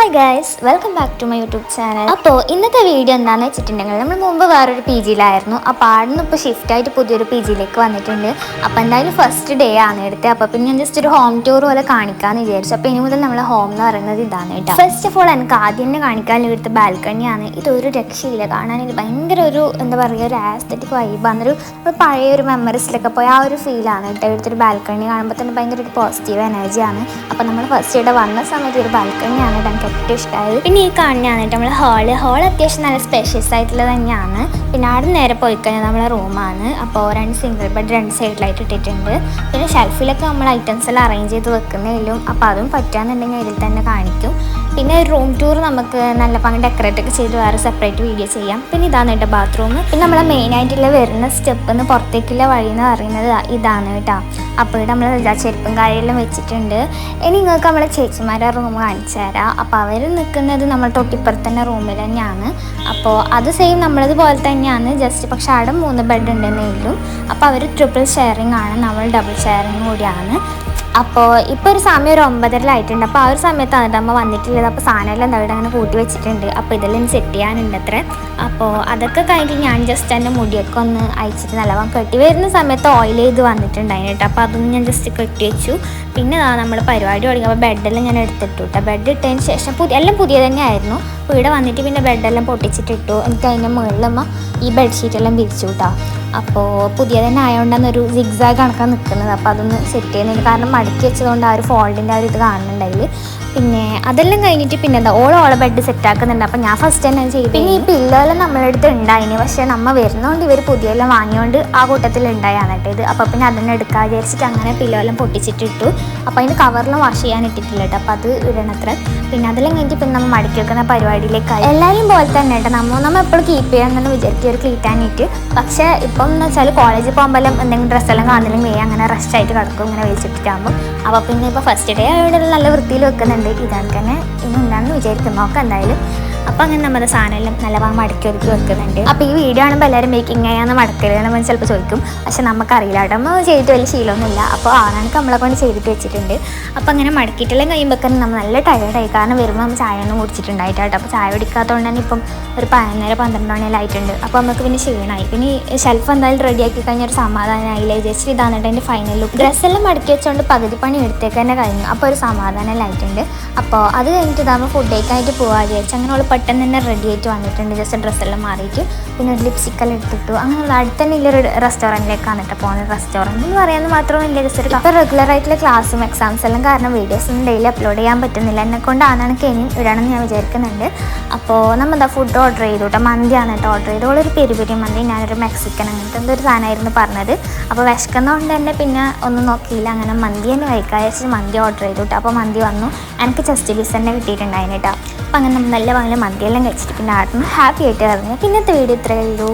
Hi guys, welcome back to my YouTube channel. അപ്പോൾ ഇന്നത്തെ video എന്താണെന്ന് വെച്ചിട്ടുണ്ടെങ്കിൽ നമ്മൾ മുമ്പ് വേറൊരു പി ജിയിലായിരുന്നു. അപ്പോൾ ആടുന്ന് ഇപ്പോൾ ഷിഫ്റ്റായിട്ട് പുതിയൊരു പി ജിയിലേക്ക് വന്നിട്ടുണ്ട്. അപ്പോൾ എന്തായാലും ഫസ്റ്റ് ഡേ ആണ് എടുത്തത്. അപ്പോൾ പിന്നെ ഞാൻ ജസ്റ്റ് ഒരു ഹോം ടൂർ പോലെ കാണിക്കാമെന്ന് വിചാരിച്ചു. അപ്പോൾ ഇനി മുതൽ നമ്മളെ ഹോം എന്ന് പറയുന്നത് ഇതാണ് കേട്ടോ. ഫസ്റ്റ് ഓഫ് ഓൾ എനിക്ക് ആദ്യം തന്നെ കാണിക്കാൻ എടുത്ത ബാൽക്കണിയാണ്. ഇതൊരു രക്ഷയില്ല, കാണാൻ ഭയങ്കര ഒരു എന്താ പറയുക, ഒരു ആസ്തറ്റിക് വൈബാണ്. ഒരു പഴയ ഒരു മെമ്മറീസിലൊക്കെ പോയി ആ ഒരു ഫീലാണ് കേട്ടോ. ഇവിടുത്തെ ഒരു ബാൽക്കണി കാണുമ്പോൾ തന്നെ ഭയങ്കര ഒരു പോസിറ്റീവ് എനർജിയാണ്. അപ്പോൾ നമ്മൾ ഫസ്റ്റ് ഇവിടെ വന്ന സമയത്ത് ഒരു ബാൽക്കണിയാണ് എനിക്ക് ഏറ്റവും ഇഷ്ടമായത്. പിന്നെ ഈ കാണുന്നതാണ് നമ്മൾ ഹാൾ അത്യാവശ്യം നല്ല സ്പേഷ്യസ് ആയിട്ടുള്ളത് തന്നെയാണ്. പിന്നെ അവിടെ നേരെ പോയി കഴിഞ്ഞാൽ നമ്മളെ റൂമാണ്. അപ്പോൾ 2 സിംഗിൾ ബെഡ് 2 സൈഡിലായിട്ട് ഇട്ടിട്ടുണ്ട്. പിന്നെ ഷെൽഫിലൊക്കെ നമ്മൾ ഐറ്റംസ് എല്ലാം അറേഞ്ച് ചെയ്ത് വെക്കുന്നതിലും അപ്പോൾ അതും പറ്റുകയെന്നുണ്ടെങ്കിൽ ഇതിൽ തന്നെ കാണിക്കും. പിന്നെ റൂം ടൂർ നമുക്ക് നല്ല പങ്ക് ഡെക്കറേറ്റ് ഒക്കെ ചെയ്ത് വേറെ സെപ്പറേറ്റ് വീഡിയോ ചെയ്യാം. പിന്നെ ഇതാണ് കേട്ടോ ബാത്റൂം. പിന്നെ നമ്മളെ മെയിനായിട്ടുള്ള വരുന്ന സ്റ്റെപ്പിന്ന് പുറത്തേക്കുള്ള വഴി എന്ന് പറയുന്നത് ഇതാണ് കേട്ടോ. അപ്പോൾ ഇവിടെ നമ്മൾ ചെരുപ്പും കാര്യമെല്ലാം വെച്ചിട്ടുണ്ട്. ഇനി നിങ്ങൾക്ക് നമ്മളെ ചേച്ചിമാരുടെ റൂം കാണിച്ചു തരാം. അപ്പോൾ അവർ നിൽക്കുന്നത് നമ്മൾ തൊട്ടിപ്പുറത്ത് തന്നെ റൂമിൽ തന്നെയാണ്. അപ്പോൾ അത് സെയിം നമ്മളതുപോലെ തന്നെയാണ്, ജസ്റ്റ് പക്ഷേ അവിടെ 3 ബെഡ് ഉണ്ടെന്നേ ഉള്ളൂ. അപ്പോൾ അവർ ട്രിപ്പിൾ ഷെയറിങ് ആണ്, നമ്മൾ ഡബിൾ ഷെയറിങ് കൂടിയാണ്. അപ്പോൾ ഇപ്പോൾ ഒരു സമയം ഒരു 9:30 അപ്പോൾ ആ ഒരു സമയത്താണ് അമ്മ വന്നിട്ടുള്ളത്. അപ്പോൾ സാധനമെല്ലാം എന്താ ഇവിടെ അങ്ങനെ കൂട്ടി വെച്ചിട്ടുണ്ട്. അപ്പോൾ ഇതെല്ലാം സെറ്റ് ചെയ്യാനുണ്ട് അത്ര. അപ്പോൾ അതൊക്കെ കഴിഞ്ഞിട്ട് ഞാൻ ജസ്റ്റ് എൻ്റെ മുടിയൊക്കെ ഒന്ന് അയച്ചിട്ട് നല്ലവണ്ണം കെട്ടി വരുന്ന സമയത്ത് ഓയിൽ ചെയ്ത് വന്നിട്ടുണ്ടായിരുന്നു കേട്ടോ. അപ്പോൾ അതൊന്നും ഞാൻ ജസ്റ്റ് കെട്ടി വെച്ചു. പിന്നെ നമ്മൾ പരിപാടി തുടങ്ങി. അപ്പോൾ ബെഡെല്ലാം ഞാൻ എടുത്തിട്ടു കേട്ടോ. ബെഡ് ഇട്ടതിന് ശേഷം എല്ലാം പുതിയ തന്നെയായിരുന്നു. അപ്പോൾ ഇവിടെ വന്നിട്ട് പിന്നെ ബെഡെല്ലാം പൊട്ടിച്ചിട്ടിട്ടു. എനിക്ക് അതിൻ്റെ മുകളിലമ്മ ഈ ബെഡ്ഷീറ്റെല്ലാം വിരിച്ചു കേട്ടോ. അപ്പോൾ പുതിയ തന്നെ ആയതുകൊണ്ടാണ് ഒരു സിഗ്സാഗ് കണക്കാൻ നിൽക്കുന്നത്. അപ്പോൾ അതൊന്ന് സെറ്റ് ചെയ്യുന്നുണ്ട്, കാരണം മടക്കി വെച്ചതുകൊണ്ട് ആ ഒരു ഫോൾഡിൻ്റെ ആ ഒരു ഇത് കാണുന്നുണ്ടായില്. പിന്നെ അതെല്ലാം കഴിഞ്ഞിട്ട് പിന്നെ എന്താ ഓളെ ബെഡ് സെറ്റ് ആക്കുന്നുണ്ട്. അപ്പോൾ ഞാൻ ഫസ്റ്റ് തന്നെ ചെയ്തു. പിന്നെ ഈ പില്ലോയെല്ലാം നമ്മളെടുത്ത് ഉണ്ടായിന്, പക്ഷേ നമ്മൾ വരുന്നതുകൊണ്ട് ഇവർ പുതിയെല്ലാം വാങ്ങിയോണ്ട് ആ കൂട്ടത്തിൽ ഉണ്ടായാണ് കേട്ടോ ഇത്. അപ്പോൾ പിന്നെ അതിനെ എടുക്കാൻ വിചാരിച്ചിട്ട് അങ്ങനെ പില്ലോയെല്ലാം പൊട്ടിച്ചിട്ടിട്ടു. അപ്പോൾ അതിന് കവറിലും വാഷ് ചെയ്യാൻ ഇട്ടിട്ടില്ല കേട്ടോ. അപ്പോൾ അത് ഇടണത്ര. പിന്നെ അതെല്ലാം കഴിഞ്ഞിട്ട് പിന്നെ നമ്മൾ മടക്കി വെക്കുന്ന പരിപാടിയിലേക്കായി. എല്ലാവരും പോലെ തന്നെ കേട്ടോ. നമ്മൾ എപ്പോഴും കീപ്പ് ചെയ്യാമെന്ന് വിചാരിക്കും ഒരു ക്ലീറ്റാനിട്ട്. പക്ഷേ ഇപ്പം എന്ന് വെച്ചാൽ കോളേജിൽ പോകുമ്പോൾ എന്തെങ്കിലും ഡ്രസ്സെല്ലാം കാണുന്നില്ലെങ്കിൽ അങ്ങനെ റഷായിട്ട് കിടക്കും ഇങ്ങനെ വലിച്ചിട്ടിട്ടാകുമ്പോൾ. അപ്പോൾ പിന്നെ ഇപ്പോൾ ഫസ്റ്റ് ഡേ അവിടെ നല്ല വൃത്തിയിൽ വെക്കുന്നുണ്ട്. ഇതാണ് തന്നെ ഇനി ഉണ്ടാണെന്ന് വിചാരിക്കും, നോക്കാം എന്തായാലും. അപ്പോൾ അങ്ങനെ നമ്മുടെ സാധനമെല്ലാം നല്ലവണ്ണം മടക്കി ഒരുക്കി വെക്കുന്നുണ്ട്. അപ്പോൾ ഈ വീഡിയോ കാണുമ്പോൾ എല്ലാവരും മേക്കിംഗ് ആയാന്ന് മടക്കരുത് നമ്മൾ ചിലപ്പോൾ ചോദിക്കും. പക്ഷെ നമുക്കറിയില്ല കേട്ടോ, നമ്മൾ ചെയ്തിട്ട് വലിയ ശീലമൊന്നുമില്ല. അപ്പോൾ ആണെങ്കിൽ നമ്മളെ കൊണ്ട് ചെയ്തിട്ട് വെച്ചിട്ടുണ്ട്. അപ്പോൾ അങ്ങനെ മടക്കിയിട്ടെല്ലാം കഴിയുമ്പോൾ നമ്മൾ നല്ല ടയേർഡായി, കാരണം വരുമ്പോൾ നമ്മൾ ചായ ഒന്നും കുടിച്ചിട്ടുണ്ടായിട്ട് കേട്ടോ. അപ്പോൾ ചായ കുടിക്കാത്തതുകൊണ്ട് തന്നെ ഇപ്പം ഒരു 11-12 മണിയെല്ലാം ആയിട്ടുണ്ട്. അപ്പോൾ നമുക്ക് പിന്നെ ക്ഷീണമായി. പിന്നെ ഈ ഷെൽഫ് എന്തായാലും റെഡിയാക്കി കഴിഞ്ഞാൽ ഒരു സമാധാനമായില്ല വിചാരിച്ചിട്ട് ഇതാണ് എൻ്റെ ഫൈനൽ ലുക്ക്. ഡ്രസ്സെല്ലാം മടക്കി വെച്ചുകൊണ്ട് പകുതി പണി എടുത്തേക്ക് തന്നെ കഴിഞ്ഞു. അപ്പോൾ ഒരു സമാധാനമെല്ലാം ആയിട്ടുണ്ട്. അപ്പോൾ അത് കഴിഞ്ഞിട്ട് ഇതാകുമ്പോൾ ഫുഡ് കഴിക്കാനായിട്ട് പോകാൻ വിചാരിച്ചു. അങ്ങനെ പെട്ടെന്ന് തന്നെ റെഡി ആയിട്ട് വന്നിട്ടുണ്ട്. ജസ്റ്റ് ഡ്രസ്സെല്ലാം മാറിയിട്ട് പിന്നെ ഒരു ലിപ്സ്റ്റിക്കെല്ലാം എടുത്തിട്ടു. അങ്ങനെ അടുത്ത് തന്നെ ഇല്ലൊരു റെസ്റ്റോറൻറ്റിലേക്കാണ് കേട്ടോ പോകുന്നത്. റെസ്റ്റോറൻറ്റ് എന്ന് പറയാമെന്ന് മാത്രമല്ല, ജസ്റ്റ് ഇപ്പോൾ റെഗുലറായിട്ടുള്ള ക്ലാസ്സും എക്സാംസ് എല്ലാം കാരണം വീഡിയോസ് ഒന്നും ഡെയിലി അപ്ലോഡ് ചെയ്യാൻ പറ്റുന്നില്ല. എന്നെക്കൊണ്ടാണ് ഇനിയും ഇടണമെന്ന് ഞാൻ വിചാരിക്കുന്നുണ്ട്. അപ്പോൾ നമ്മൾ എന്താ ഫുഡ് ഓർഡർ ചെയ്തു കേട്ടോ. മന്തിയാണ് കേട്ടോ ഓർഡർ ചെയ്തു. ഒരു പെരി മന്തി, ഞാനൊരു മെക്സിക്കൻ അങ്ങനത്തെ എന്തൊരു സാധനമായിരുന്നു പറഞ്ഞത്. അപ്പോൾ വിശക്കുന്നതുകൊണ്ട് തന്നെ പിന്നെ ഒന്നും നോക്കിയില്ല, അങ്ങനെ മന്തി തന്നെ കഴിക്കാൻ വെച്ചിട്ട് മന്തി ഓർഡർ ചെയ്തു കേട്ടോ. അപ്പോൾ മന്തി വന്നു. എനിക്ക് ജസ്റ്റ് പീസ് തന്നെ കിട്ടിയിട്ടുണ്ടായിരുന്നു കേട്ടോ. അപ്പോൾ അങ്ങനെ നമ്മൾ നല്ല മന്തിയെല്ലാം കഴിച്ചിട്ട് പിന്നെ ആടുന്നു ഹാപ്പി ആയിട്ട് ഇറങ്ങി. പിന്നത്തെ വീഡിയോ ഇത്രയേ ഉള്ളൂ.